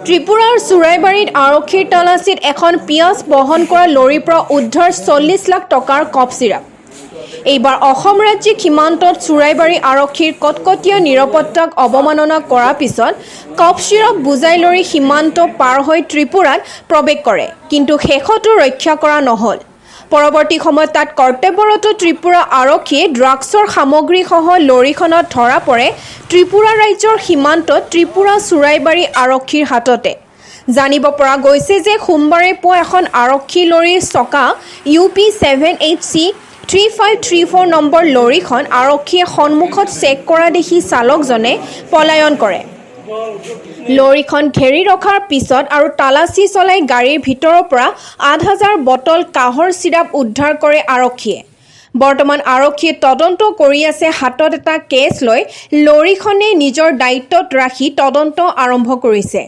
ত্ৰিপুৰাৰ চুৰাইবাৰীত আৰক্ষীৰ তালাচীত এখন পিয়াজ বহন কৰা লৰীৰ পৰা উদ্ধাৰ 40 লাখ টকাৰ কফ চিৰাপ। এইবাৰ অসম ৰাজ্যিক সীমান্তত চুৰাইবাৰী আৰক্ষীৰ কটকটীয়া নিৰাপত্তাক অৱমাননা কৰাৰ পিছত কফ চিৰাপ বুজাই লৰি সীমান্ত পাৰ হৈ ত্ৰিপুৰাত প্ৰৱেশ কৰে, কিন্তু শেষতো ৰক্ষা কৰা নহ'ল। পৰৱৰ্তী সময়ত তাত কৰ্তব্যৰত ত্ৰিপুৰা আৰক্ষীয়ে ড্ৰাগছৰ সামগ্ৰীসহ লৰীখনত ধৰা পৰে ত্ৰিপুৰা ৰাজ্যৰ সীমান্তত ত্ৰিপুৰা চুৰাইবাৰী আৰক্ষীৰ হাততে। জানিব পৰা গৈছে যে সোমবাৰে পুৱা এখন আৰক্ষী লৰীৰ চকা UP7HC 3534 নম্বৰ লৰীখন আৰক্ষীয়ে সন্মুখত চেক কৰা দেখি চালকজনে পলায়ন কৰে। লৰীখন ঘেৰি ৰখাৰ পিছত আৰু তালাচী চলাই গাড়ীৰ ভিতৰৰ পৰা 8,000 বটল কাহৰ চিৰাপ উদ্ধাৰ কৰে আৰক্ষীয়ে। বৰ্তমান আৰক্ষীয়ে তদন্ত কৰি আছে। হাতত এটা কেছ লৈ লৰীখনে নিজৰ দায়িত্বত ৰাখি তদন্ত আৰম্ভ কৰিছে।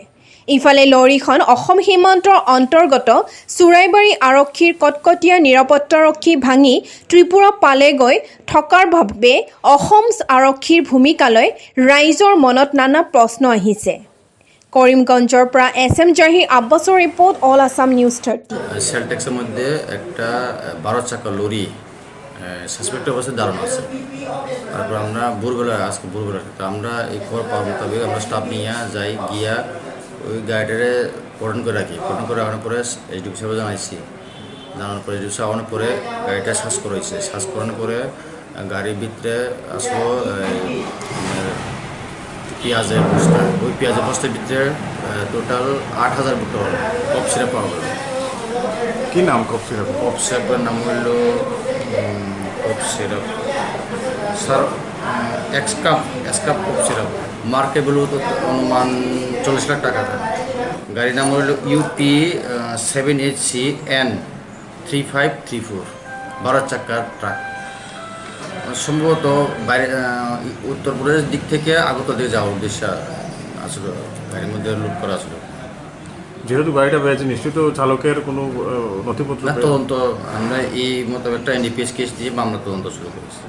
ইফালে লৰীখন অসম সীমান্তৰ অন্তৰ্গত চুৰাইবাৰী আৰক্ষীৰ কটকটীয়া নিৰাপত্তাৰক্ষী ভাঙি ত্ৰিপুৰা পালেগৈ থকাৰ বাবে অসম আৰক্ষীৰ ভূমিকালৈ ৰাইজৰ মনত নানা প্ৰশ্ন আহিছে। কৰিমগঞ্জৰ পৰা ASSAM জাহিৰ আব্বাছৰ report, all Assam news 30। Sale ট্যাক্সের মধ্যে একটা 12 চাকা লরি সাসপেক্টের অবস্থায় দাঁড়ানো আছে। তারপর আমরা আজকে ভোরবেলা আমরা এই খবর পাওয়ার মোতাবেক আমরা স্টাফ নিয়ে যাই, গিয়া ওই গাড়িটারে কর্ডন করে রাখি। কর্ডন করে রাখানোর পরে এসডিপি সাহেব জানাইছি। জানানোর পরে এসডিপি সাহেব আনার পরে গাড়িটা শ্বাস করাইছে। শ্বাস করানোর পরে গাড়ির ভিতরে আসলো পেঁয়াজের বস্তা। ওই পেঁয়াজের বস্তার ভিতরে টোটাল 8,000 বোতল কফ সিরাপ পাওয়া গেল। কি নাম কফ সিরাপ? কফ সিরাপের নাম হইল কফ সিরাপ স্যার এক্সকাপ কফ সিরাপ। মার্কেবল তো অনুমান 40 লাখ টাকা। গাড়ির নাম হইল UP7HC N 3534, 12 চাকার ট্রাক। সম্ভবত বাইরে উত্তরপ্রদেশ দিক থেকে আগরতলা দিকে যাওয়ার উদ্দেশ্য আসলে গাড়ির মধ্যে লুট করা ছিল। যেহেতু গাড়িটা পেয়েছে নিশ্চয়ই তো চালকের কোনো নথিপত্র তদন্ত আমরা এই মোতাবেক একটা NDPS কেস দিয়ে মামলা তদন্ত শুরু করেছি।